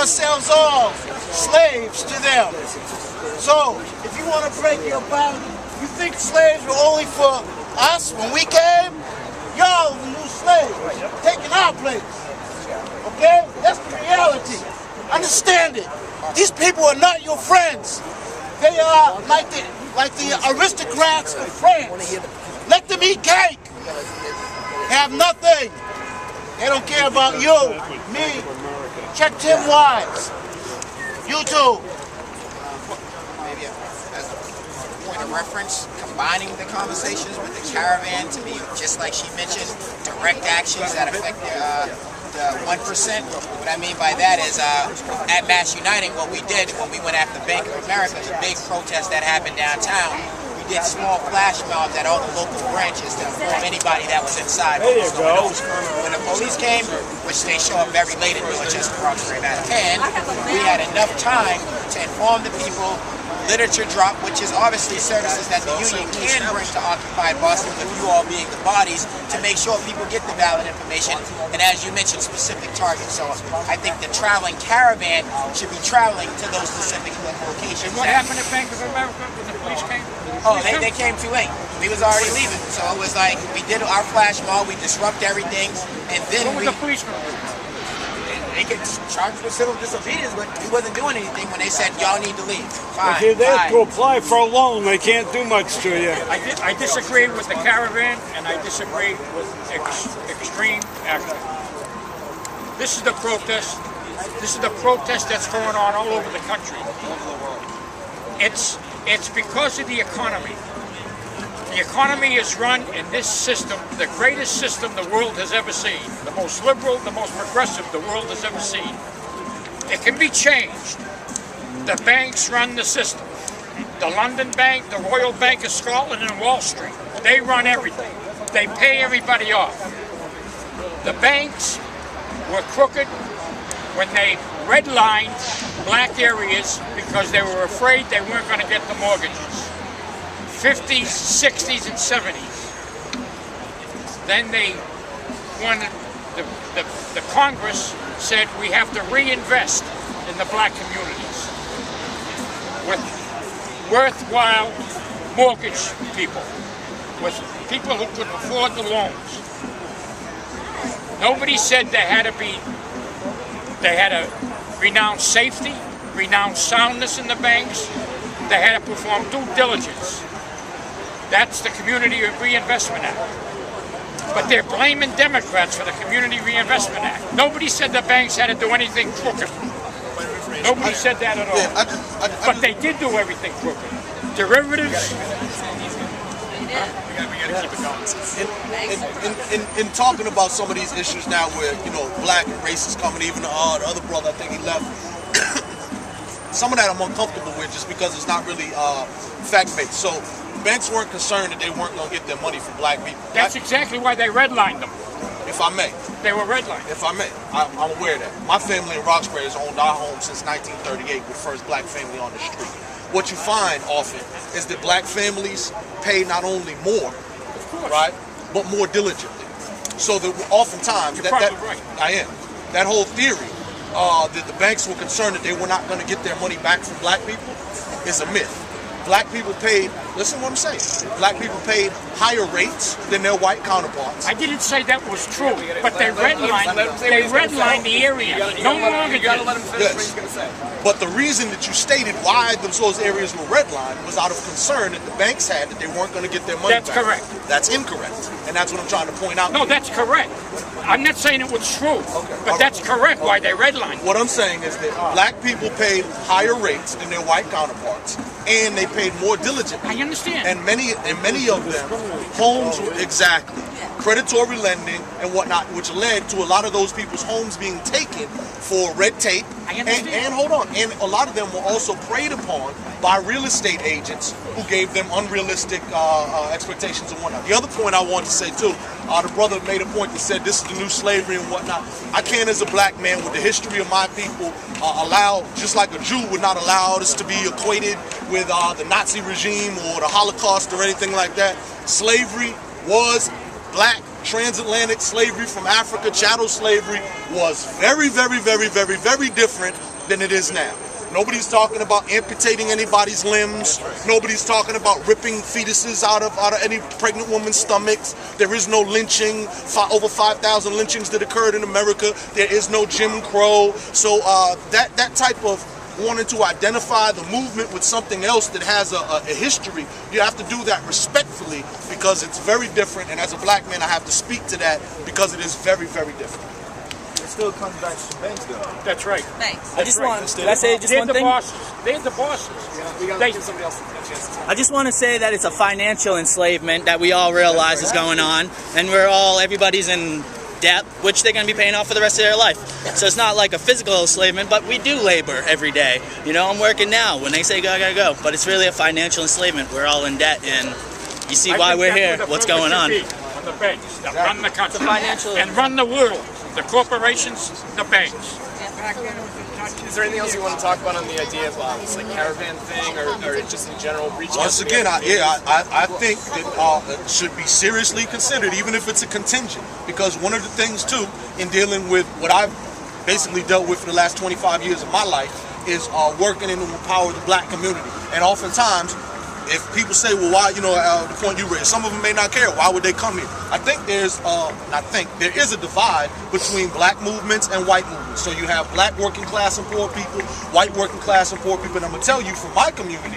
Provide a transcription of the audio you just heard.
ourselves all slaves to them. So, if you want to break your bound, you think slaves were only for us when we came? Y'all the new slaves, taking our place. Okay? That's the reality. Understand it. These people are not your friends. They are like the aristocrats of France. Let them eat cake. Have nothing. They don't care about you, me. Check Tim Wise. You too. Maybe as a point of reference, combining the conversations with the caravan to me, just like she mentioned, direct actions that affect the 1%. What I mean by that is at Mass Uniting, what we did when we went after Bank of America, the big protest that happened downtown, we did small flash mobs at all the local branches to inform anybody that was inside what was going on. When the police came, which they show up very late in Dorchester, Roxbury, Mattapan, we had enough time to inform the people. Literature drop, which is obviously services that the union can bring to occupied Boston, with you all being the bodies, to make sure people get the valid information, and as you mentioned, specific targets. So I think the traveling caravan should be traveling to those specific locations. And what happened at Bank of America when the police came? Oh, they came too late. We was already leaving. So it was like, we did our flash mob, we disrupt everything, and then what was the police gonna do? They get charged with civil disobedience, but he wasn't doing anything when they said, y'all need to leave. Fine, If they have to apply for a loan, they can't do much to you. I disagree with the caravan, and I disagree with extreme action. This is the protest. This is the protest that's going on all over the country, all over the world. It's because of the economy. The economy is run in this system, the greatest system the world has ever seen, the most liberal, the most progressive the world has ever seen. It can be changed. The banks run the system. The London Bank, the Royal Bank of Scotland, and Wall Street. They run everything. They pay everybody off. The banks were crooked when they redlined black areas because they were afraid they weren't going to get the mortgages. 50s, 60s, and 70s. Then they wanted, the Congress said we have to reinvest in the black communities with worthwhile mortgage people, with people who could afford the loans. Nobody said they had to renounce safety, renounce soundness in the banks. They had to perform due diligence. That's the Community Reinvestment Act. But they're blaming Democrats for the Community Reinvestment Act. Nobody said the banks had to do anything crooked. Nobody said that at all. But they did do everything crooked. Derivatives. In talking about some of these issues now where, black and race is coming, even the other brother, I think he left, some of that I'm uncomfortable with just because it's not really fact-based. So banks weren't concerned that they weren't going to get their money from black people. That's exactly why they redlined them. If I may. They were redlined. If I may. I'm aware of that. My family in Roxbury has owned our home since 1938 with the first black family on the street. What you find often is that black families pay not only more, right, but more diligently. So that oftentimes, You're probably right. I am. That whole theory that the banks were concerned that they were not going to get their money back from black people is a myth. Black people paid, listen to what I'm saying, black people paid higher rates than their white counterparts. I didn't say that was true, but they redlined the area. No longer you gotta let him finish what he's going to say. But the reason that you stated why those areas were redlined was out of concern that the banks had that they weren't going to get their money back. That's correct. That's incorrect. And that's what I'm trying to point out. No, that's correct. I'm not saying it was true, but that's correct why they redlined. What I'm saying is that black people paid higher rates than their white counterparts, and they paid more diligently. I understand. And many of them, homes were exactly predatory lending and whatnot, which led to a lot of those people's homes being taken for red tape. I understand. And hold on, and a lot of them were also preyed upon by real estate agents who gave them unrealistic expectations and whatnot. The other point I wanted to say too, the brother made a point that said this is the new slavery and whatnot. I can't, as a black man with the history of my people, allow, just like a Jew would not allow this to be equated with the Nazi regime or the Holocaust or anything like that. Slavery was black transatlantic slavery from Africa, chattel slavery, was very, very, very, very, very different than it is now. Nobody's talking about amputating anybody's limbs. Nobody's talking about ripping fetuses out of any pregnant woman's stomachs. There is no lynching. Over 5,000 lynchings that occurred in America. There is no Jim Crow. So that type of wanting to identify the movement with something else that has a history, you have to do that respectfully, because it's very different. And as a black man, I have to speak to that because it is very, very different. It still comes back to banks, though. That's right. Thanks. I just want. Can I say just one thing? They're the bosses. We gotta give somebody else a chance. I just want to say that it's a financial enslavement that we all realize is going on, and everybody's in debt, which they're going to be paying off for the rest of their life. So it's not like a physical enslavement, but we do labor every day. You know, I'm working now. When they say go, I gotta go. But it's really a financial enslavement. We're all in debt, and you see why we're here. What's going on? The banks that run the country financial and run the world. The corporations, the banks. Is there anything else you want to talk about on the idea of this like caravan thing, or just in general reaching? Once again, I think that it should be seriously considered, even if it's a contingent, because one of the things too in dealing with what I've basically dealt with for the last 25 years of my life is working in to empower the black community. And oftentimes, if people say, well, why, the point you raised, some of them may not care. Why would they come here? I think there is a divide between black movements and white movements. So you have black working class and poor people, white working class and poor people. And I'm going to tell you, from my community,